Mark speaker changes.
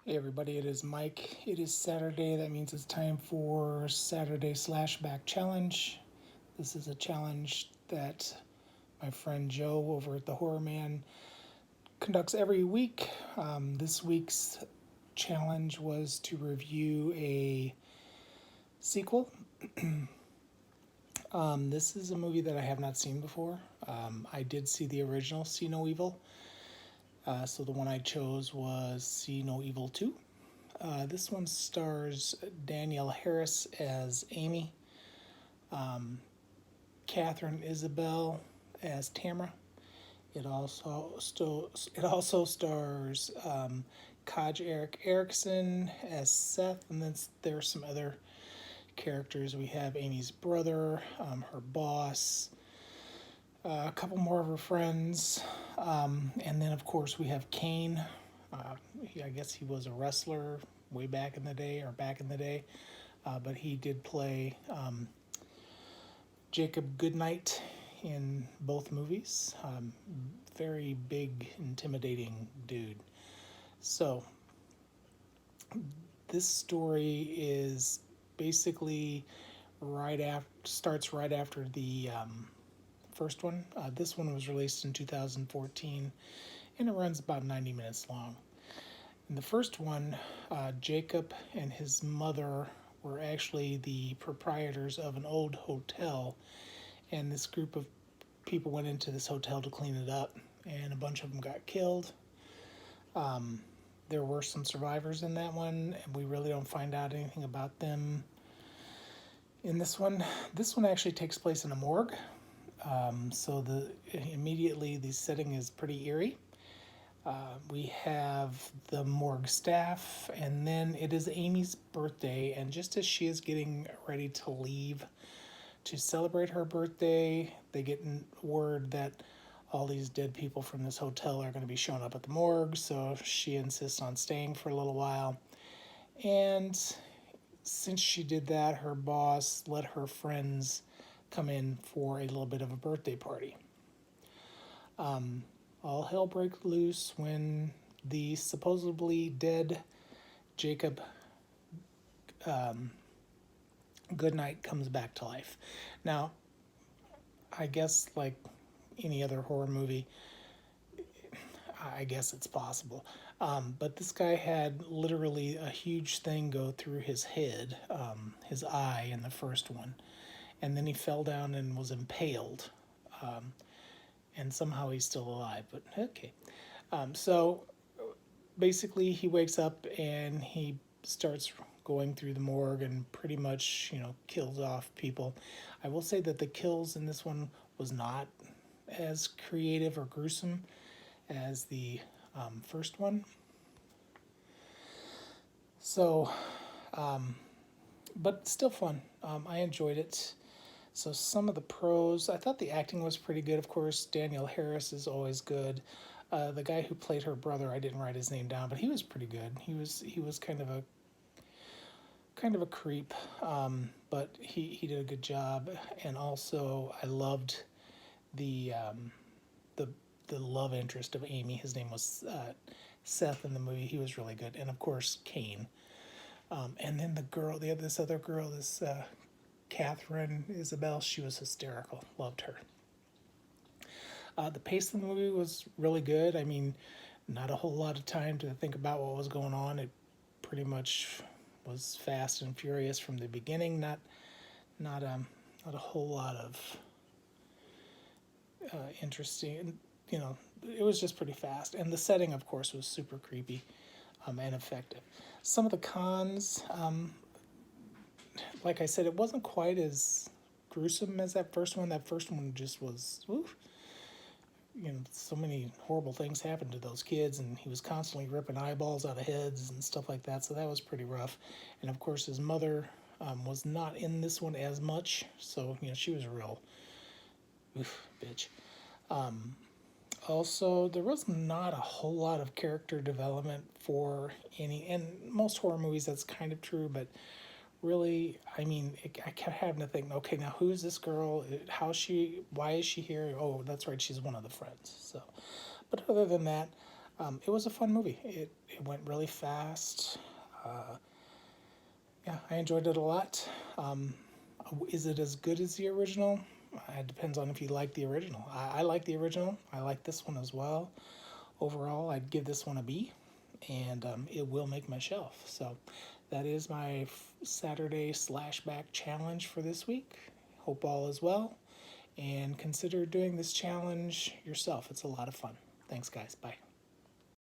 Speaker 1: Hey everybody, it is Mike. It is Saturday. That means it's time for Saturday Slash Back Challenge. This is a challenge that my friend Joe over at the Horror Man conducts every week. This week's challenge was to review a sequel. This is a movie that I have not seen before. I did see the original, See No Evil. So the one I chose was See No Evil 2. This one stars Danielle Harris as Amy, Catherine Isabel as Tamara. It also stars Kaj Eric Erickson as Seth, and then there's some other characters. We have Amy's brother, her boss, a couple more of her friends, and then of course we have Kane. I guess he was a wrestler way back in the day, but he did play Jacob Goodnight in both movies. Very big, intimidating dude. So, this story is basically starts right after the first one. This one was released in 2014, and it runs about 90 minutes long. In the first one, Jacob and his mother were actually the proprietors of an old hotel, and this group of people went into this hotel to clean it up, and a bunch of them got killed. There were some survivors in that one, and we really don't find out anything about them in this one. This one actually takes place in a morgue, so immediately the setting is pretty eerie. We have the morgue staff, and then it is Amy's birthday, and just as she is getting ready to leave to celebrate her birthday, they get word that all these dead people from this hotel are going to be showing up at the morgue, so she insists on staying for a little while. And since she did that, her boss let her friends come in for a little bit of a birthday party. All hell breaks loose when the supposedly dead Jacob Goodnight comes back to life. Now, I guess like any other horror movie, I guess it's possible. But this guy had literally a huge thing go through his head, his eye in the first one, and then he fell down and was impaled. And somehow he's still alive, but okay. So basically, he wakes up and he starts going through the morgue and pretty much, kills off people. I will say that the kills in this one was not as creative or gruesome as the first one. So, but still fun. I enjoyed it. So some of the pros, I thought the acting was pretty good. Of course, Danielle Harris is always good. The guy who played her brother, I didn't write his name down, but he was pretty good. He was kind of a creep, but he did a good job. And also, I loved the the love interest of Amy. His name was Seth in the movie. He was really good, and of course Kane. And then this other girl, Catherine Isabel, she was hysterical. Loved her. The pace of the movie was really good. I mean, not a whole lot of time to think about what was going on. It pretty much was fast and furious from the beginning. Not a whole lot of interesting. It was just pretty fast, and the setting, of course, was super creepy and effective. Some of the cons, like I said, it wasn't quite as gruesome as that first one. That first one just was, oof. So many horrible things happened to those kids, and he was constantly ripping eyeballs out of heads and stuff like that, so that was pretty rough. And of course, his mother was not in this one as much, so, she was a real bitch. Also, there was not a whole lot of character development for any, and most horror movies that's kind of true, but really, I mean, I kept having to think, okay, now who's this girl? Why is she here? Oh, that's right, she's one of the friends. So, but other than that, It was a fun movie. It went really fast. Yeah, I enjoyed it a lot. Is it as good as the original? It depends on if you like the original. I like the original. I like this one as well. Overall, I'd give this one a B, and it will make my shelf. So that is my Saturday slashback challenge for this week. Hope all is well, and consider doing this challenge yourself. It's a lot of fun. Thanks, guys. Bye.